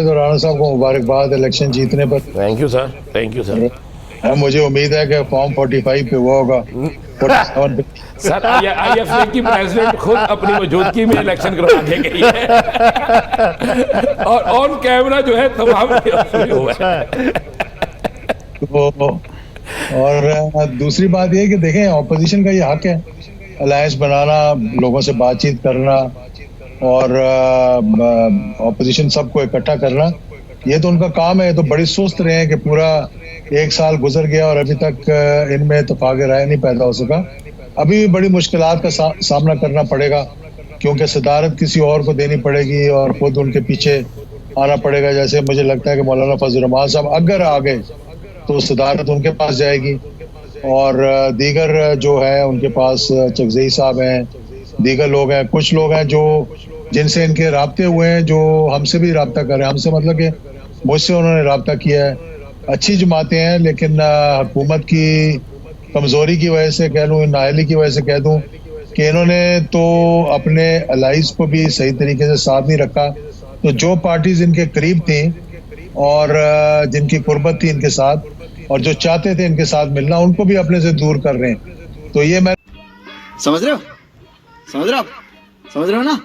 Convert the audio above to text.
तो राणा साहब को मुबारकबाद इलेक्शन जीतने पर। Thank you sir, thank you sir. मुझे उम्मीद है कि फॉर्म 45 पे वो होगा 47 पे। सर आईएफए की प्रेसिडेंट खुद अपनी मौजूदगी में इलेक्शन करवा के गई है और ऑन कैमरा जो है तमाम हुआ है। तो और दूसरी बात ये कि देखें, ऑपोजिशन का ये हक है अलायंस बनाना, लोगों से बातचीत करना और ऑपोजिशन सबको इकट्ठा करना, ये तो उनका काम है। तो बड़ी सुस्त रहे हैं कि पूरा एक साल गुजर गया और अभी तक इनमें इत्तेफाक राय नहीं पैदा हो सका। अभी भी बड़ी मुश्किलात का सामना करना पड़ेगा, क्योंकि सदारत किसी और को देनी पड़ेगी और खुद उनके पीछे आना पड़ेगा। जैसे मुझे लगता है कि मौलाना फजल रहमान साहब अगर आ गए तो सदारत उनके पास जाएगी और दीगर जो है उनके पास चकजई साहब हैं, दीगर लोग हैं, कुछ लोग हैं जो जिनसे इनके राब्ते हुए हैं, जो हमसे भी राब्ता कर रहे हैं। हमसे मतलब कि मुझसे उन्होंने राब्ता किया है। अच्छी जमातें हैं, लेकिन हुकूमत की कमज़ोरी की वजह से कह लूँ, नाअहली की वजह से कह दूँ कि इन्होंने तो अपने अलाइज को भी सही तरीके से साथ नहीं रखा। तो जो पार्टीज इनके करीब थी और जिनकी कुर्बत थी इनके साथ और जो चाहते थे इनके साथ मिलना, उनको भी अपने से दूर कर रहे हैं। तो ये मैं समझ रहे हो, समझ रहे हो, समझ रहे हो ना।